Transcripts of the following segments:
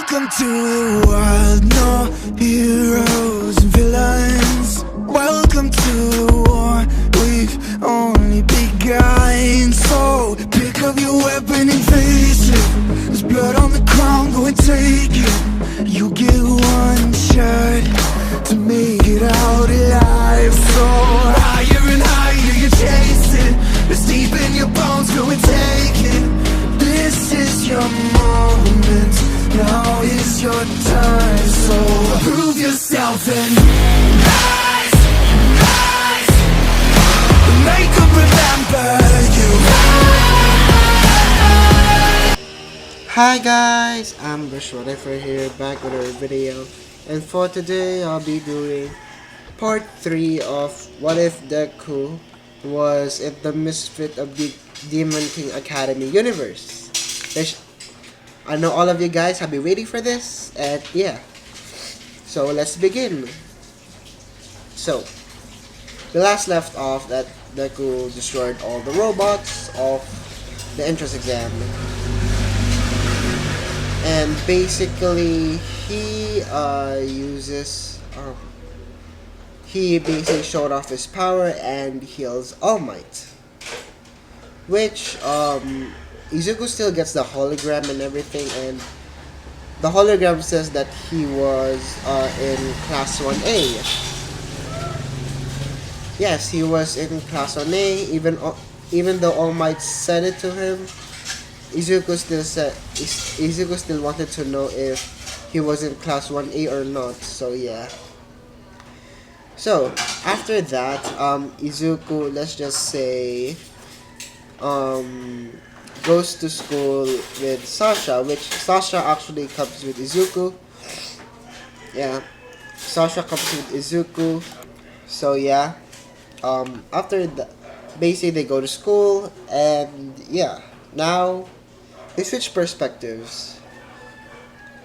Welcome to the world, no heroes and villains. Welcome to the war, we've only begun. So pick up your weapon and face it. There's blood on the ground, go and take it. You get one shot to make it out alive. So higher and higher you chase it. It's deep in your bones, go and take it. This is your moment, now is your time. So prove yourself and rise, rise. Make them remember you. Hi guys, I'm Whatever here, back with our video, and for today I'll be doing part 3 of What If Deku was in the Misfit of the Demon King Academy universe. I know all of you guys have been waiting for this, and yeah, so let's begin. So, we last left off that Deku destroyed all the robots of the entrance exam. And basically, he basically showed off his power and heals All Might. Which, Izuku still gets the hologram and everything, and the hologram says that he was in Class 1A. Yes, he was in Class 1A, even though All Might said it to him. Izuku still wanted to know if he was in Class 1A or not, so yeah. So, after that, Izuku, let's just say, goes to school with Sasha, which Sasha actually comes with Izuku. Yeah, Sasha comes with Izuku, so yeah. After that, basically they go to school, and yeah, now we switch perspectives.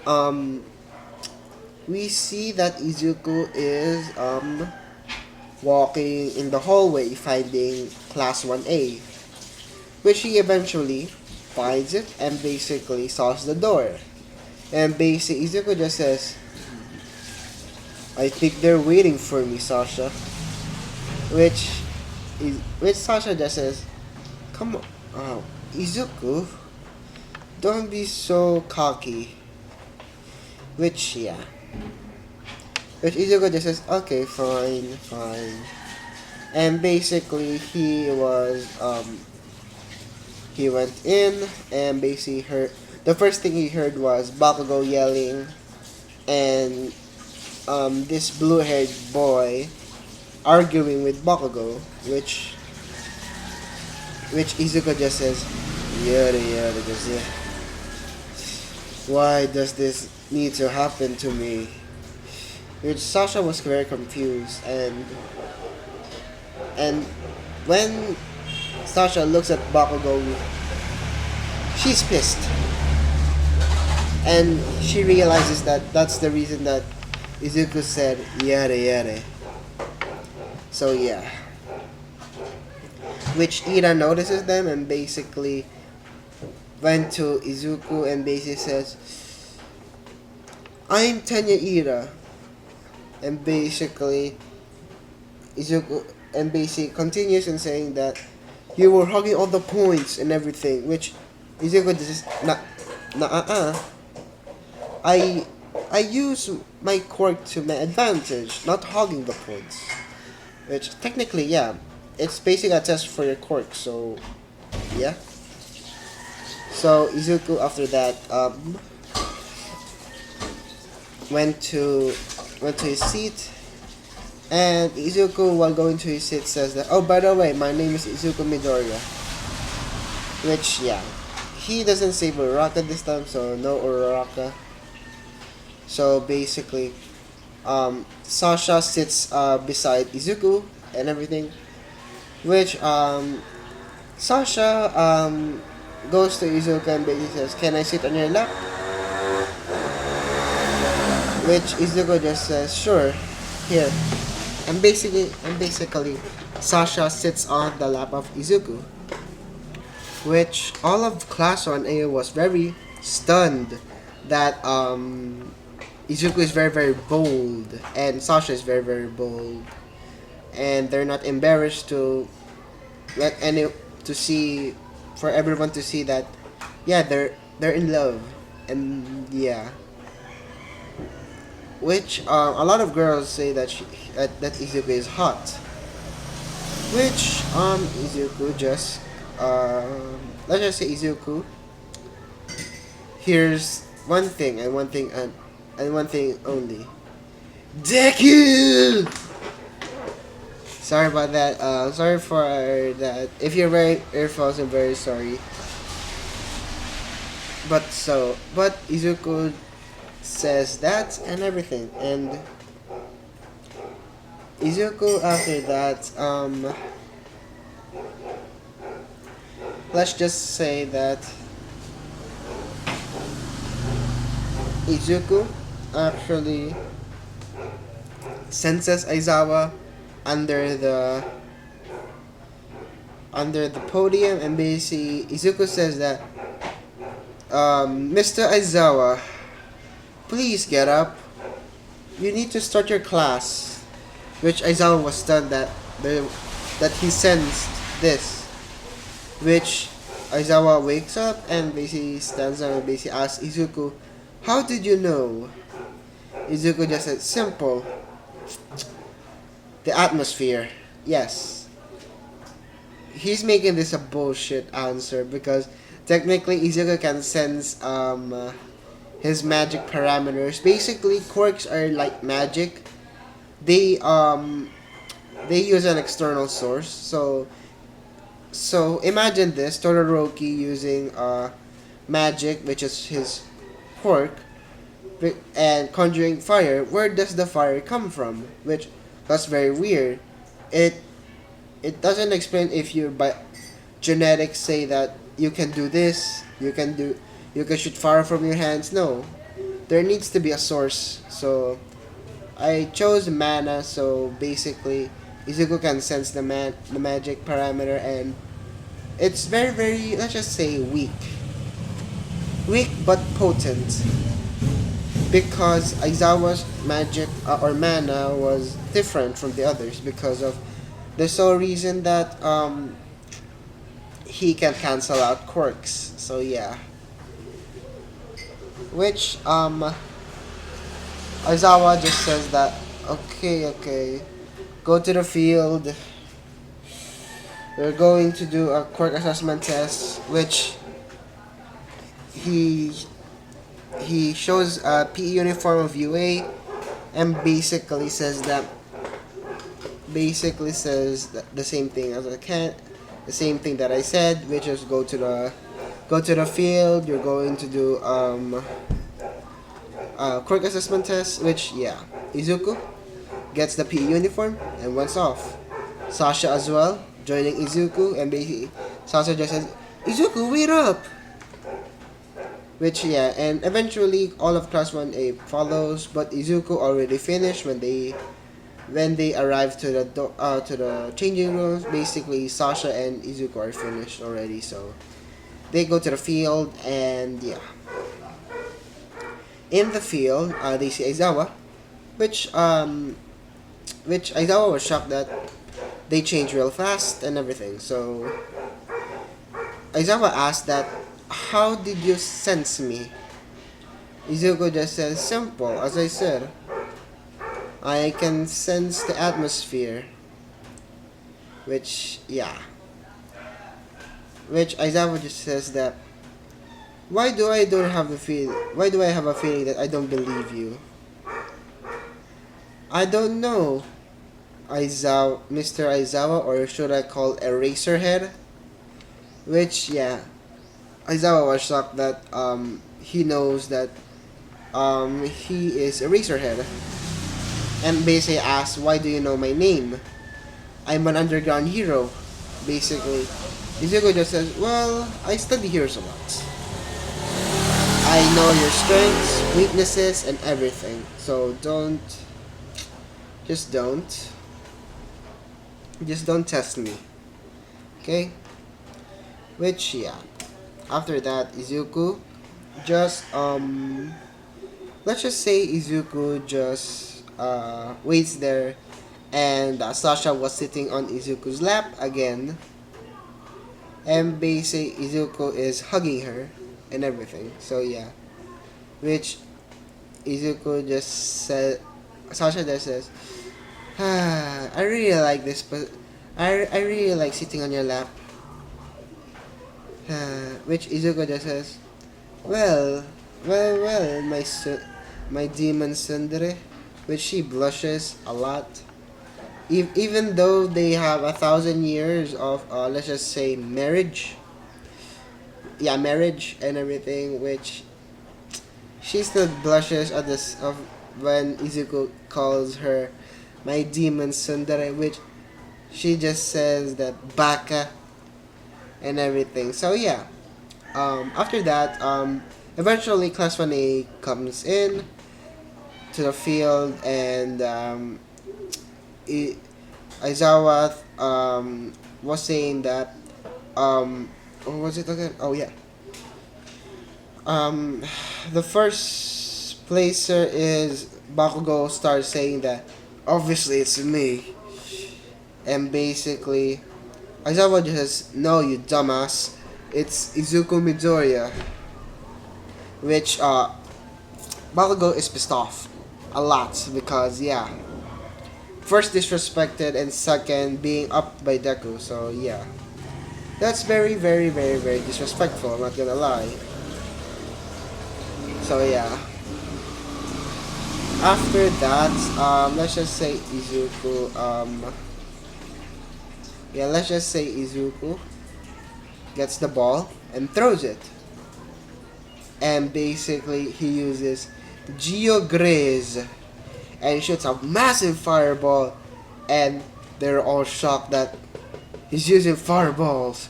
We see that Izuku is walking in the hallway finding Class 1A, which he eventually finds it and basically saws the door. And basically Izuku just says, "I think they're waiting for me, Sasha." Which Sasha just says, "Come on, Izuku, don't be so cocky." Which Izuku just says, "Okay, fine." And basically he went in and basically the first thing he heard was Bakugou yelling, and this blue-haired boy arguing with Bakugou, which Izuku just says, "Yada yada, just yeah. Why does this need to happen to me?" Which Sasha was very confused, and when Sasha looks at Bakugou, she's pissed, and she realizes that that's the reason that Izuku said yada yada. So yeah, which Ira notices them and basically went to Izuku and basically says, "I'm Tenya Ira," and basically Izuku continues in saying that you were hugging all the points and everything, which Izuku just I use my quirk to my advantage, not hogging the points. Which technically, yeah, it's basically a test for your quirk, so yeah. So Izuku after that went to his seat, and Izuku, while going to his seat, says that, "Oh, by the way, my name is Izuku Midoriya." Which, yeah, he doesn't say Uraraka this time, so no Uraraka. So basically, Sasha sits beside Izuku and everything, which Sasha goes to Izuku and basically says, "Can I sit on your lap?" Which Izuku just says, "Sure, here." And basically, Sasha sits on the lap of Izuku. Which all of Class 1A was very stunned that Izuku is very very bold and Sasha is very very bold, and they're not embarrassed to let any to see for everyone to see that yeah they're in love, and yeah, which a lot of girls say that that Izuku is hot, which Izuku just let's just say Izuku here's one thing and one thing and one thing only. Deku! Sorry about that. Sorry for that. If you're wearing earphones, I'm very sorry. But Izuku says that and everything, and Izuku after that, let's just say that Izuku actually senses Aizawa under the podium, and basically Izuku says that Mr. Aizawa, please get up. You need to start your class. Which Aizawa was stunned that he sensed this. Which Aizawa wakes up and basically stands up and basically asks Izuku, how did you know? Izuku just said, simple. The atmosphere. Yes. He's making this a bullshit answer because technically Izuku can sense his magic parameters. Basically, quirks are like magic. They use an external source. So imagine this: Todoroki using magic, which is his quirk, and conjuring fire. Where does the fire come from? Which that's very weird. It doesn't explain if you by genetics say that you can do this, you can shoot fire from your hands. No, there needs to be a source. So I chose mana. So basically, Izuku can sense the magic parameter, and it's very very, let's just say, weak but potent, because Aizawa's magic or mana was different from the others because of the sole reason that he can cancel out quirks. So yeah, which Aizawa just says that okay, go to the field. We're going to do a quirk assessment test, which he shows a PE uniform of UA and basically says the same thing as the same thing that I said, which is go to the field. You're going to do quirk assessment test, which yeah, Izuku gets the PE uniform and went off. Sasha as well, joining Izuku, and basically Sasha just says, Izuku, wait up! Which yeah, and eventually all of Class 1A follows, but Izuku already finished when they arrive to the changing rooms. Basically Sasha and Izuku are finished already, so they go to the field, and yeah. In the field, they see Aizawa, which Aizawa was shocked that they change real fast and everything. So Aizawa asked that, how did you sense me? Izuku just says, simple, as I said. I can sense the atmosphere. Which, yeah. Which Aizawa just says that, why do I have a feeling that I don't believe you? I don't know, Mr. Aizawa, or should I call Eraserhead? Which, yeah, Aizawa was shocked that he knows that he is Eraserhead, and basically asked, why do you know my name? I'm an underground hero. Basically, Izuku just says, well, I study heroes a lot. I know your strengths, weaknesses, and everything. So just don't test me. Okay? Which, yeah. After that, Izuku, just let's just say Izuku just waits there, and Sasha was sitting on Izuku's lap again, and basically Izuku is hugging her and everything. So yeah, which Izuku just said, Sasha just says, I really like this, but I really like sitting on your lap. Which Izuku just says, well, my demon Sundere, which she blushes a lot. Even though they have 1,000 years of, let's just say, marriage. Yeah, marriage and everything, which she still blushes at this of when Izuku calls her my demon Sundere, which she just says that baka and everything. So yeah, after that, eventually Class 1A comes in to the field, and Aizawa was saying that, what was it again? Oh yeah, um, the first placer is Bakugou starts saying that obviously it's me, and basically Aizawa just says, no, you dumbass, it's Izuku Midoriya, which Bakugou is pissed off a lot because yeah, first disrespected and second being up by Deku. So yeah, that's very very very very disrespectful. I'm not gonna lie. So yeah, after that, let's just say Izuku. Yeah, let's just say Izuku gets the ball and throws it, and basically he uses Geograze and shoots a massive fireball, and they're all shocked that he's using fireballs.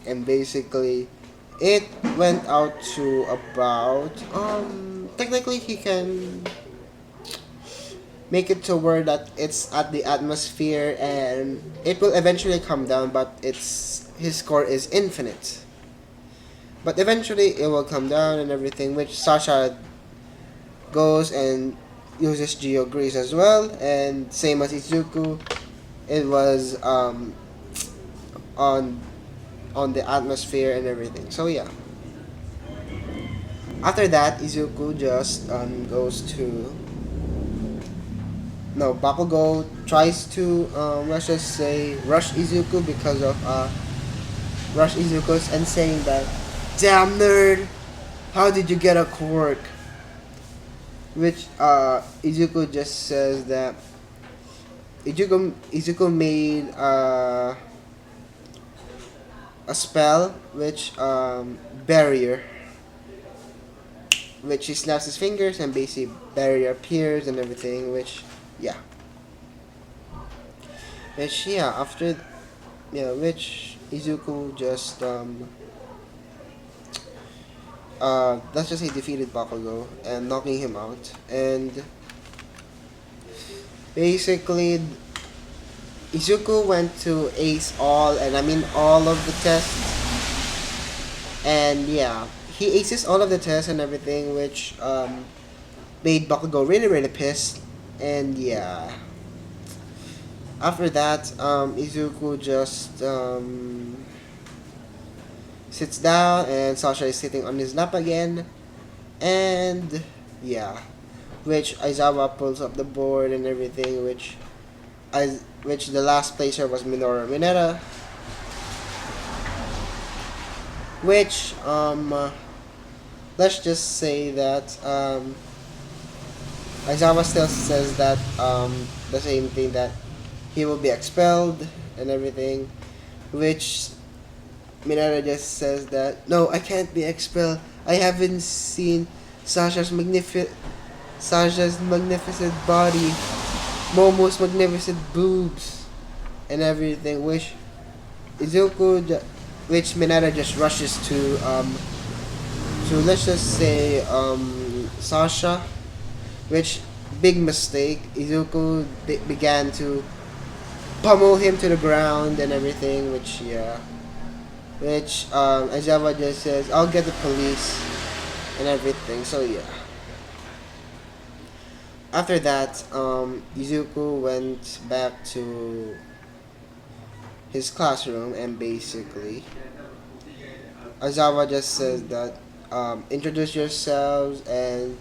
And basically it went out to about technically he can make it to where that it's at the atmosphere and it will eventually come down, but it's his score is infinite. But eventually it will come down and everything, which Sasha goes and uses Geogrease as well, and same as Izuku, it was on the atmosphere and everything. So yeah. After that, Izuku just goes to no Bakugou tries to let's just say rush Izuku because of rush Izuku's and saying that, damn nerd, how did you get a quirk? Which Izuku just says that Izuku made a spell which barrier, which he snaps his fingers and basically barrier appears and everything, which yeah, which yeah, after yeah, which Izuku just let's just say defeated Bakugou and knocking him out, and basically Izuku went to ace all, and I mean all of the tests, and yeah, he aces all of the tests and everything, which made Bakugou really really pissed, and yeah. After that, Izuku just sits down, and Sasha is sitting on his lap again, and yeah, which Aizawa pulls up the board and everything, which the last placer was Minoru Mineta, which let's just say that Aizawa still says that the same thing, that he will be expelled and everything, which Mineta just says that, no, I can't be expelled. I haven't seen Sasha's magnificent body, Momo's magnificent boobs, and everything. Which Mineta just rushes to let's just say Sasha, which big mistake. Izuku began to pummel him to the ground and everything, which yeah. which Aizawa just says, I'll get the police and everything. So yeah. After that, Izuku went back to his classroom, and basically Aizawa just says that introduce yourselves, and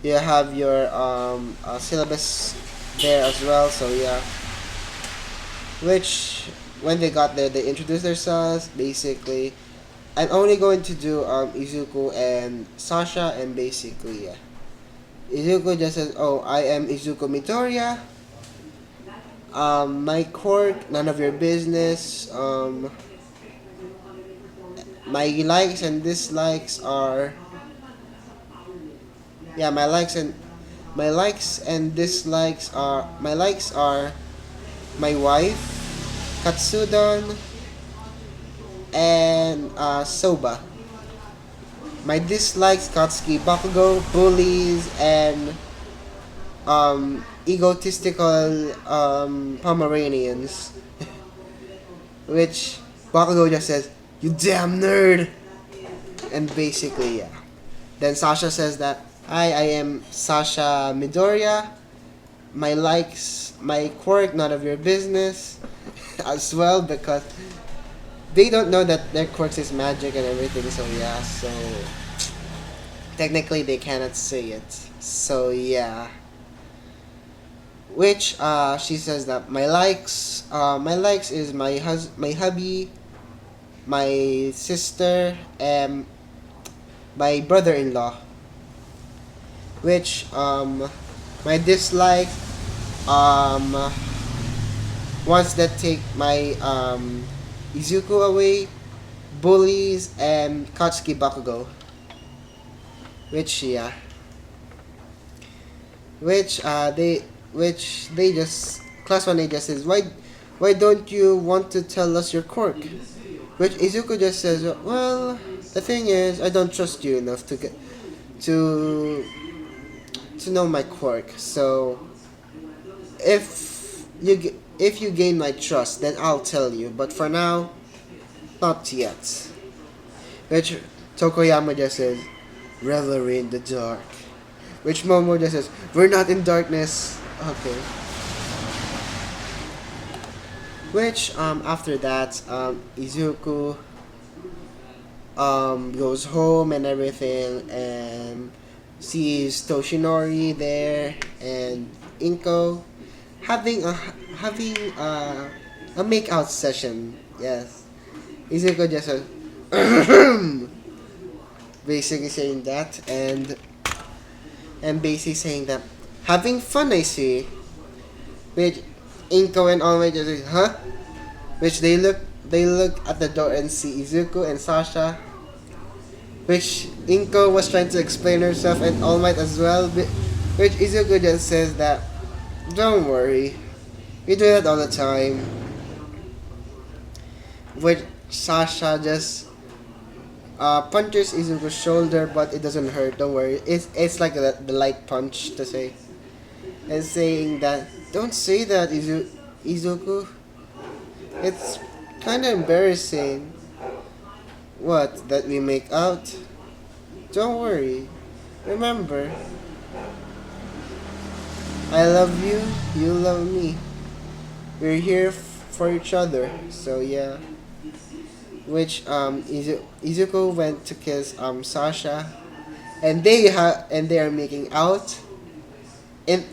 you have your syllabus there as well. So yeah, which when they got there, they introduced themselves. Basically, I'm only going to do Izuku and Sasha, and basically yeah, Izuku just says, "Oh, I am Izuku Midoriya. My quirk, none of your business. My likes and dislikes are yeah, my likes and dislikes are my likes are my wife, Katsudon, and Soba. My dislikes, Katsuki, Bakugou, bullies, and egotistical Pomeranians." Which Bakugou just says, "You damn nerd!" And basically, yeah. Then Sasha says that, "Hi, I am Sasha Midoriya. My likes, my quirk, none of your business." As well, because they don't know that their quirks is magic and everything, so yeah, so technically they cannot say it. So yeah. Which she says that my likes is my hubby, my sister, and my brother-in-law. Which my dislike, um ones that take my Izuku away, bullies, and Katsuki Bakugou. Which yeah, which they just class 1A just says, why don't you want to tell us your quirk? Which Izuku just says, well, the thing is, I don't trust you enough to to know my quirk. So if you gain my trust, then I'll tell you. But for now, not yet. Which Tokoyama just says, revelry in the dark. Which Momo just says, we're not in darkness. Okay. Which after that Izuku goes home and everything, and sees Toshinori there and Inko having a makeout session. Yes. Izuku just says basically saying that, and basically saying that having fun, I see. Which Inko and All Might just say, huh? Which they look at the door and see Izuku and Sasha. Which Inko was trying to explain herself, and All Might as well. Which Izuku just says that, don't worry, we do that all the time. Which Sasha just punches Izuku's shoulder, but it doesn't hurt. Don't worry. It's like the light punch to say, and saying that, don't say that, Izuku. It's kind of embarrassing. What, that we make out? Don't worry. Remember, I love you, you love me. We're here for each other. So yeah. Which Izuku went to kiss Sasha, and they are making out in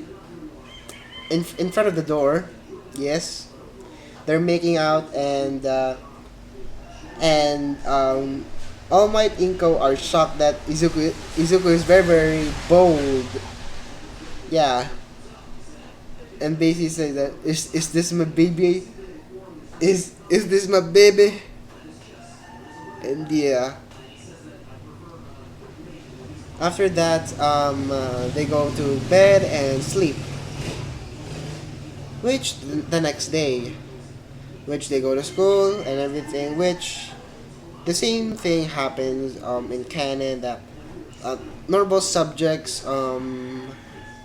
front of the door. Yes, they're making out, and All Might Inko are shocked that Izuku is very, very bold. Yeah, and basically say that, is this my baby? Is this my baby? And yeah. After that, they go to bed and sleep. Which the next day, which they go to school and everything. Which the same thing happens in canon, that normal subjects,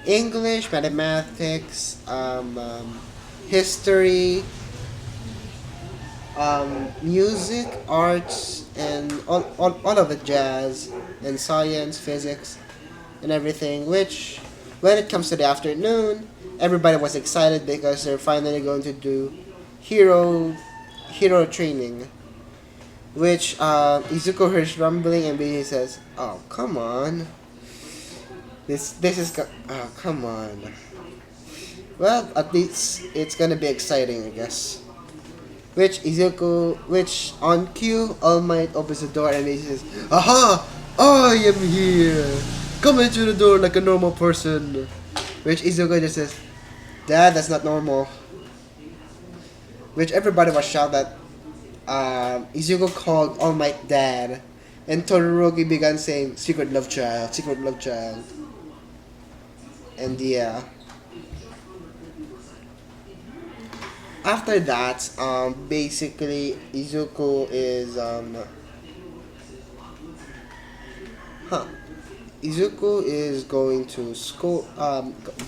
English, mathematics, history, music, arts, and all of it, jazz and science, physics, and everything. Which, when it comes to the afternoon, everybody was excited because they're finally going to do hero hero training. Which Izuku hears rumbling and basically says, "Oh, come on, oh, come on." Well, at least it's gonna be exciting, I guess. Which on cue, All Might opens the door and he says, "Aha! I am here! Come into the door like a normal person." Which Izuku just says, "Dad, that's not normal." Which everybody was shocked that Izuku called All Might Dad. And Todoroki began saying, "Secret love child, secret love child." And yeah. After that, basically Izuku is Izuku is going to school.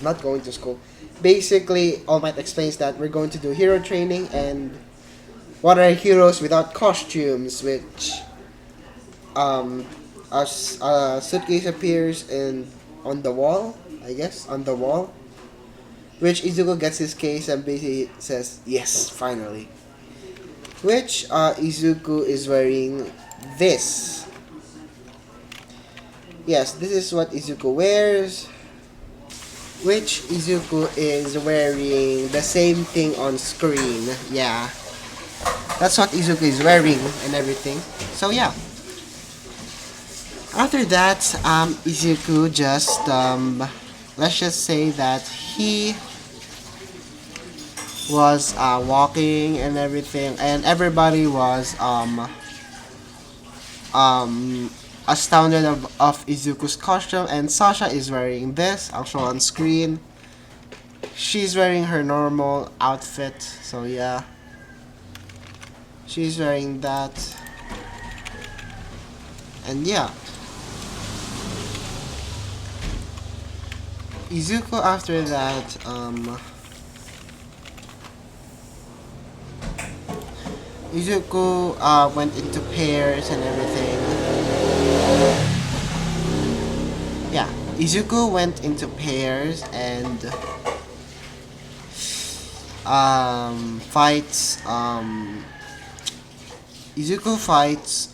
Not going to school. Basically, All Might explains that we're going to do hero training, and what are heroes without costumes? Which a suitcase appears on the wall. I guess on the wall. Which Izuku gets his case and basically says, "Yes, finally." Which Izuku is wearing this. Yes, this is what Izuku wears. Which Izuku is wearing the same thing on screen. Yeah. That's what Izuku is wearing and everything. So yeah. After that, Izuku just let's just say that he was walking and everything, and everybody was astounded of Izuku's costume. And Sasha is wearing this, also on screen. She's wearing her normal outfit, so yeah. She's wearing that. And yeah. Izuku after that, Izuku went into pairs and everything. Yeah, Izuku went into pairs and fights. Izuku fights.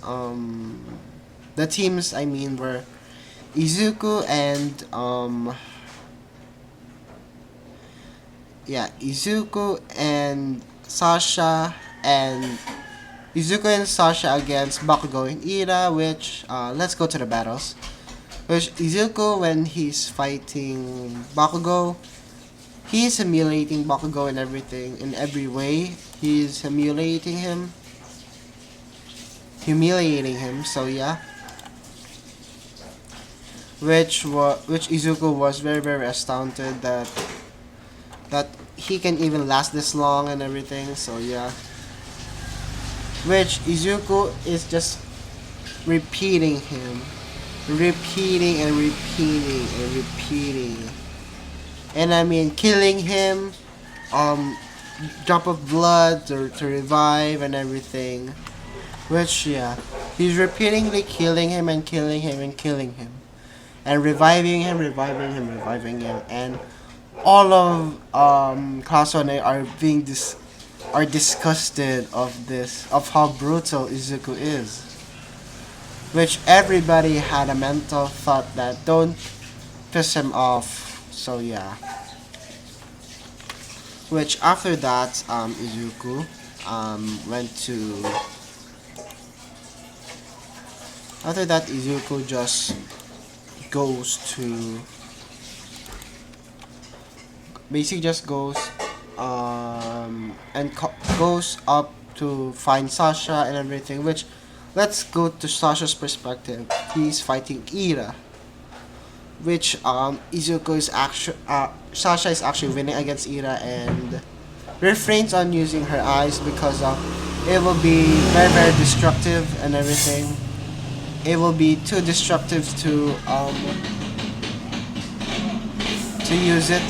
The teams I mean were Izuku and Izuku and Sasha and Sasha against Bakugou and Ira, which let's go to the battles. Which Izuku, when he's fighting Bakugou, he's humiliating Bakugou and everything in every way. He's humiliating him. So yeah. Which Izuku was very very astounded that he can even last this long and everything. So yeah. Which Izuku is just repeating him. Repeating and repeating and repeating. And I mean killing him, drop of blood to revive and everything. Which yeah. He's repeatedly killing him and killing him and killing him. And reviving him. And all of Class 1A are disgusted of how brutal Izuku is. Which everybody had a mental thought that don't piss him off. So yeah. Which after that, Izuku went to. After that, Izuku just goes to. Basically, just goes goes up to find Sasha and everything. Which, let's go to Sasha's perspective. He's fighting Ira. Which Izuku is actually Sasha is actually winning against Ira and refrains on using her eyes because it will be very very destructive and everything. It will be too destructive to use it.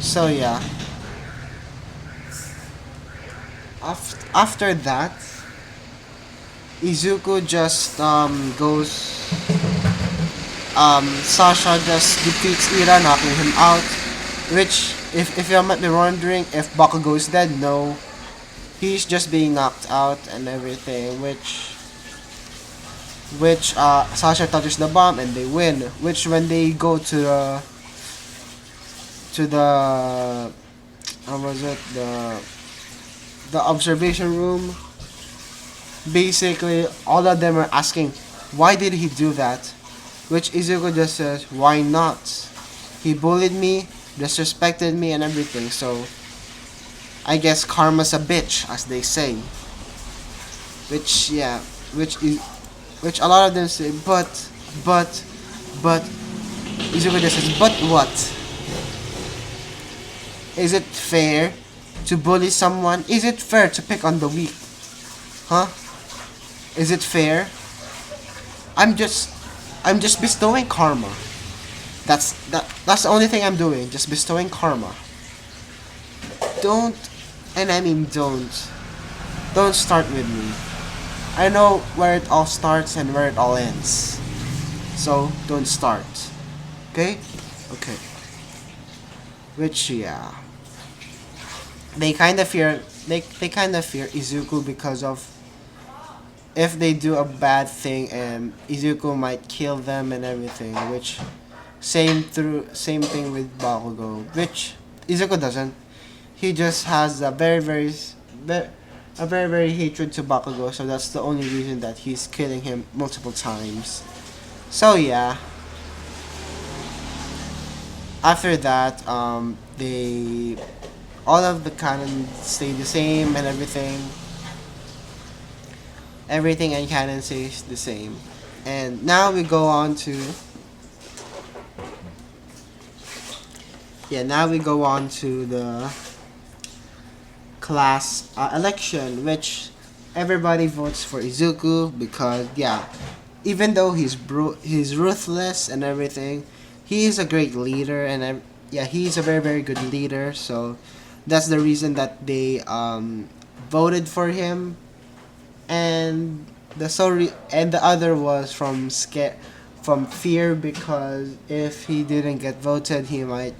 So yeah. After that, Izuku just goes. Sasha just defeats Ira, knocking him out. Which, if you might be wondering if Bakugou is dead, no, he's just being knocked out and everything. Which Sasha touches the bomb and they win. Which when they go to the how was it the observation room, basically all of them are asking why did he do that, which Izuku just says why not, he bullied me, disrespected me and everything, so I guess karma's a bitch, as they say. Which yeah, which a lot of them say but Izuku just says but what, is it fair to bully someone? Is it fair to pick on the weak? Huh? Is it fair? I'm just bestowing karma. That's the only thing I'm doing, just bestowing karma. Don't, and I mean don't start with me. I know where it all starts and where it all ends. So don't start. Okay? Okay. Which yeah. They kind of fear Izuku because of if they do a bad thing and Izuku might kill them and everything, which same thing with Bakugou, which Izuku doesn't. He just has a very hatred to Bakugou, so that's the only reason that he's killing him multiple times. So yeah. After that, they all of the canon stay the same and everything. Everything in canon stays the same. And now we go on to the class election, which everybody votes for Izuku because yeah, even though he's ruthless and everything, he is a great leader and yeah, he's a very good leader. So that's the reason that they voted for him. And the other was from fear, because if he didn't get voted, he might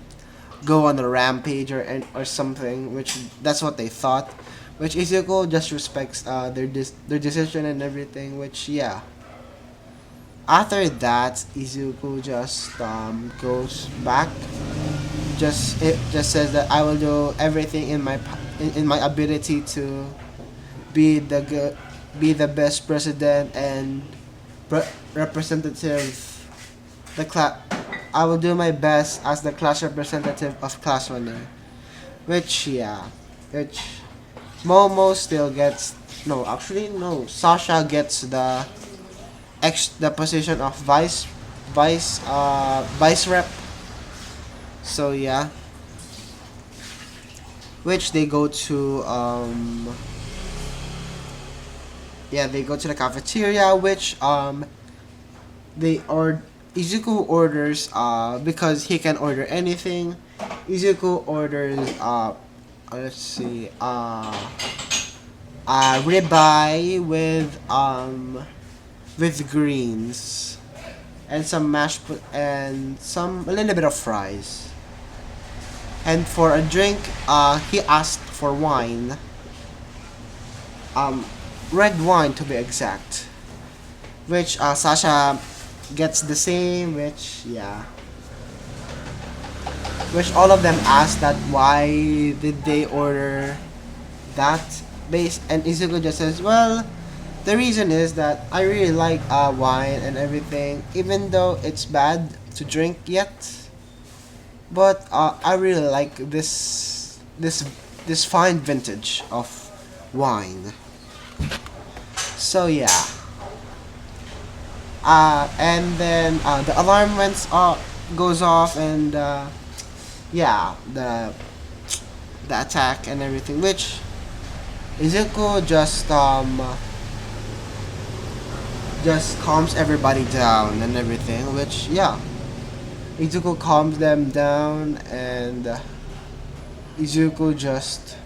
go on a rampage or something. Which that's what they thought. Which Izuku just respects their decision and everything. Which yeah. After that, Izuku just goes back. It just says that I will do everything in my ability to be the best president and representative. I will do my best as the class representative of class winner. Which yeah, which Momo still gets no. Sasha gets the position of vice rep. So yeah, which they go to they go to the cafeteria, which Izuku orders because he can order anything. Izuku orders let's see ribeye with greens and some and a little bit of fries. And for a drink, he asked for wine. Red wine to be exact. Which Sasha gets the same, which yeah. Which all of them asked that why did they order that base, and Izuku just says, well, the reason is that I really like wine and everything, even though it's bad to drink yet. But I really like this fine vintage of wine. So yeah. And then the alarm goes off, and yeah, the attack and everything, which Izuku just calms everybody down and everything, which yeah, Izuku calms them down, and Izuku just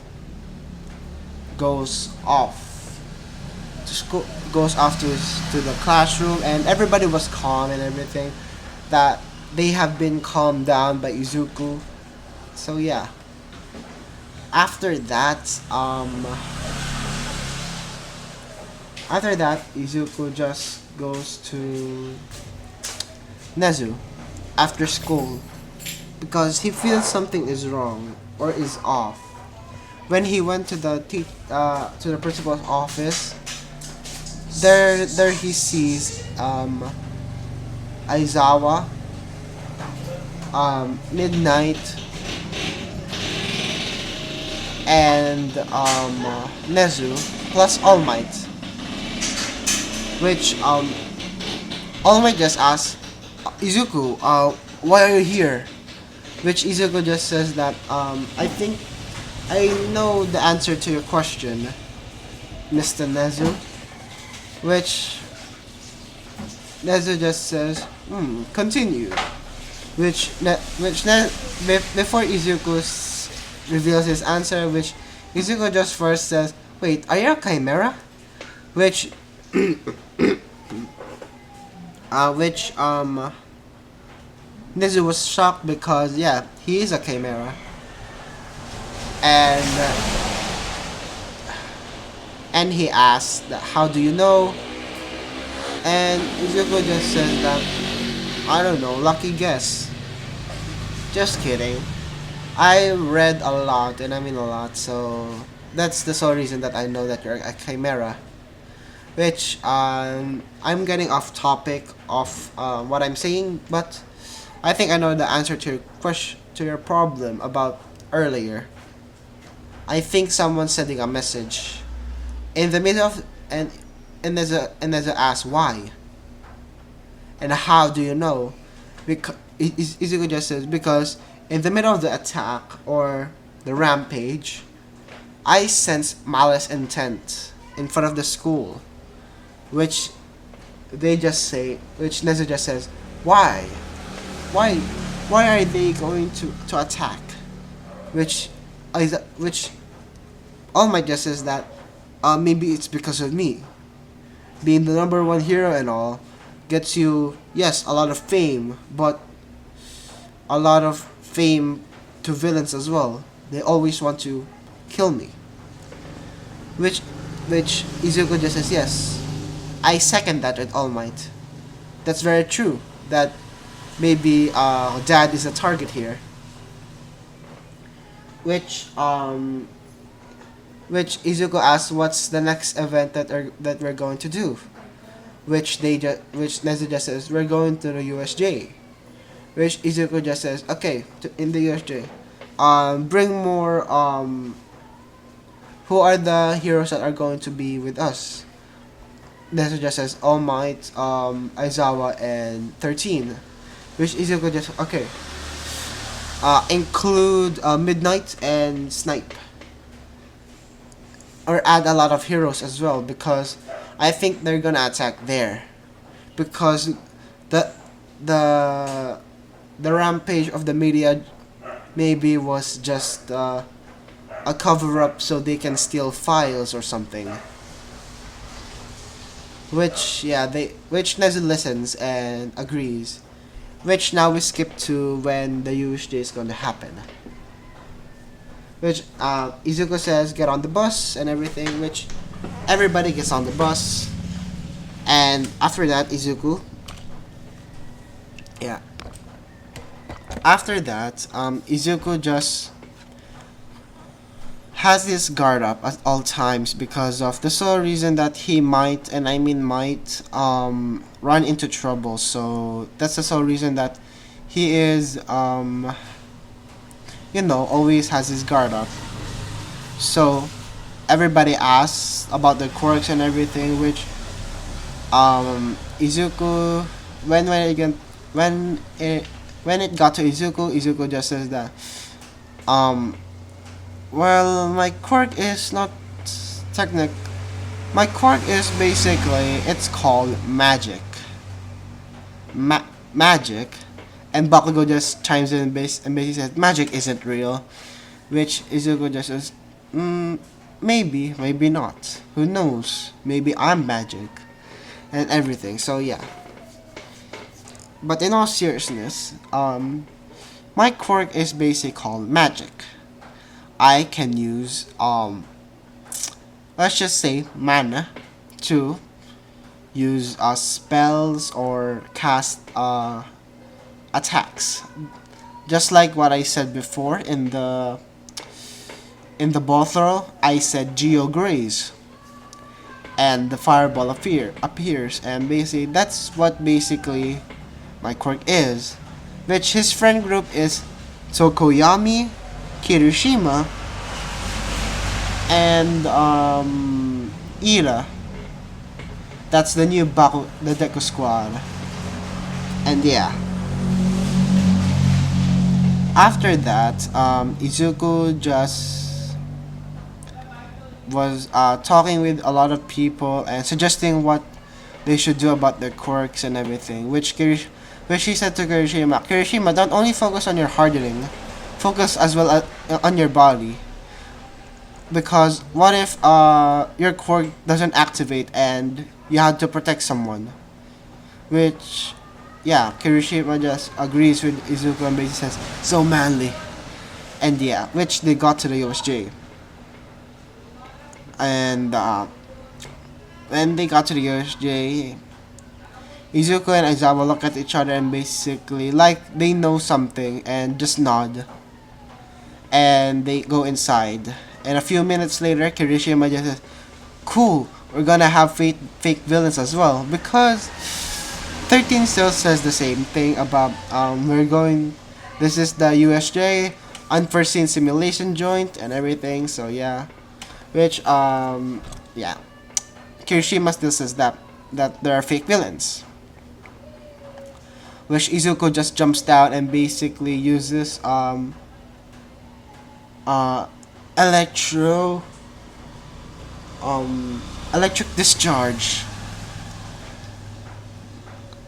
goes off to school, goes off to the classroom, and everybody was calm and everything. That they have been calmed down by Izuku. So yeah. After that, Izuku just goes to Nezu after school because he feels something is wrong or is off. When he went to the principal's office, there he sees Aizawa, Midnight, and Nezu plus All Might, which All Might just asks Izuku, why are you here? Which Izuku just says that I think I know the answer to your question, Mr. Nezu. Which Nezu just says, continue. Before Izuku reveals his answer, which Izuku just first says, wait, are you a chimera? Which Nezu was shocked because yeah, he is a chimera. And he asked, how do you know? And Izuku just says that, I don't know, lucky guess. Just kidding. I read a lot, and I mean a lot, so that's the sole reason that I know that you're a chimera. Which, I'm getting off topic of what I'm saying, but I think I know the answer to your question, to your problem about earlier. I think someone's sending a message in the middle of and there's a ask why and how do you know? Because Izuku just says because in the middle of the attack or the rampage, I sense malice intent in front of the school, which they just say, which Nezu just says, why are they going to attack? Which All Might just says that maybe it's because of me. Being the number one hero and all gets you, yes, a lot of fame, but a lot of fame to villains as well. They always want to kill me. Which Izuku just says, yes, I second that with All Might. That's very true. That maybe Dad is a target here. Which Izuku asks what's the next event that we're going to do, which Nezu just says we're going to the USJ, which Izuku just says okay in the USJ, bring more who are the heroes that are going to be with us. Nezu just says All Might, Aizawa, and 13, which Izuku just okay. Include Midnight and Snipe. Or add a lot of heroes as well because I think they're gonna attack there. Because the rampage of the media maybe was just a cover up so they can steal files or something. Which Nezu listens and agrees. Which now we skip to when the USJ is going to happen. Which Izuku says get on the bus and everything, which everybody gets on the bus. And after that, Izuku just has this guard up at all times because of the sole reason that he might run into trouble. So that's the sole reason that he is always has his guard up. So everybody asks about the quirks and everything, which Izuku when it got to Izuku just says that well, my quirk is not technic. My quirk is basically, it's called magic. Magic. And Bakugou just chimes in and basically says, magic isn't real. Which Izuku just says, maybe, maybe not. Who knows? Maybe I'm magic and everything. So yeah. But in all seriousness, my quirk is basically called magic. I can use let's just say mana to use spells or cast attacks. Just like what I said before in the ball throw, I said Geo Graze, and the fireball appears, and basically that's what basically my quirk is, which his friend group is Tokoyami, Kirishima, and Ira. That's the new the Deku squad, and yeah. After that, Izuku just was talking with a lot of people and suggesting what they should do about their quirks and everything. Which he said to Kirishima, don't only focus on your hardening, focus as well on your body. Because what if your quirk doesn't activate and you had to protect someone? Which, yeah, Kirishima just agrees with Izuku and basically says, so manly. And yeah, which they got to the USJ. And when they got to the USJ, Izuku and Aizawa look at each other and basically like they know something and just nod. And they go inside. And a few minutes later, Kirishima just says, cool, we're gonna have fake villains as well. Because 13 still says the same thing about this is the USJ, unforeseen simulation joint and everything, so yeah. Which, yeah. Kirishima still says that there are fake villains. Which Izuku just jumps down and basically uses, electric discharge,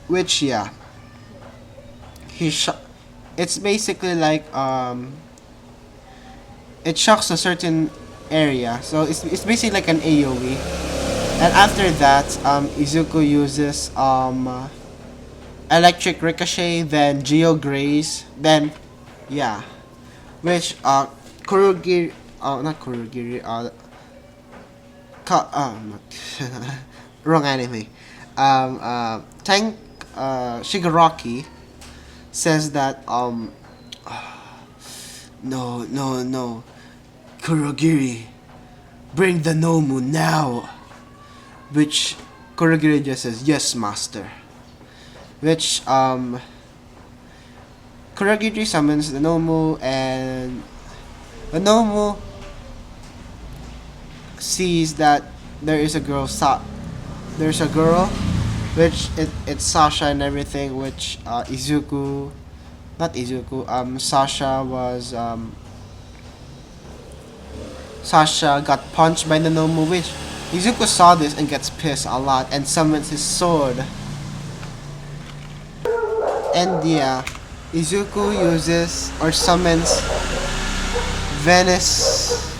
which yeah, it's basically like it shocks a certain area, so it's basically like an AoE. And after that, Izuku uses electric ricochet, then Geo Graze, then yeah, which Kurogiri, not Kurogiri, wrong anime. Tank Shigaraki says that no, Kurogiri, bring the Nomu now. Which Kurogiri just says, yes, master. Which Kurogiri summons the Nomu, and the Nomu sees that there is a girl. There's a girl, which it's Sasha and everything. Which Izuku, not Izuku. Sasha was Sasha got punched by the Nomu, which Izuku saw this and gets pissed a lot and summons his sword. And yeah, Izuku uses or summons Venus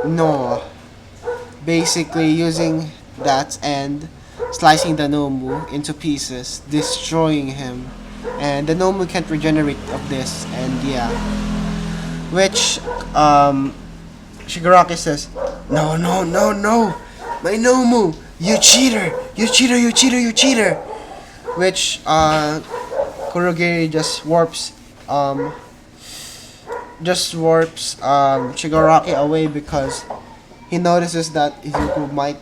no, basically using that and slicing the Nomu into pieces, destroying him, and the Nomu can't regenerate of this. And yeah, which Shigaraki says, no, my Nomu, you cheater, which Kurogiri just warps Shigaraki away because he notices that Izuku might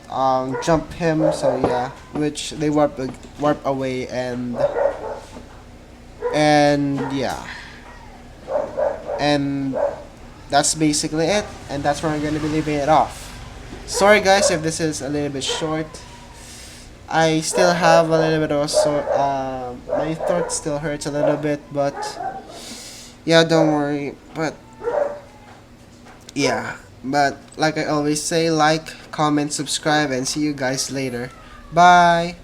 jump him, so yeah, which they warp away, and yeah, and that's basically it, and that's where I'm gonna be leaving it off. Sorry guys if this is a little bit short. I still have a little bit of a sore, my throat still hurts a little bit, but yeah, don't worry. But yeah, but like I always say, like, comment, subscribe, and see you guys later. Bye.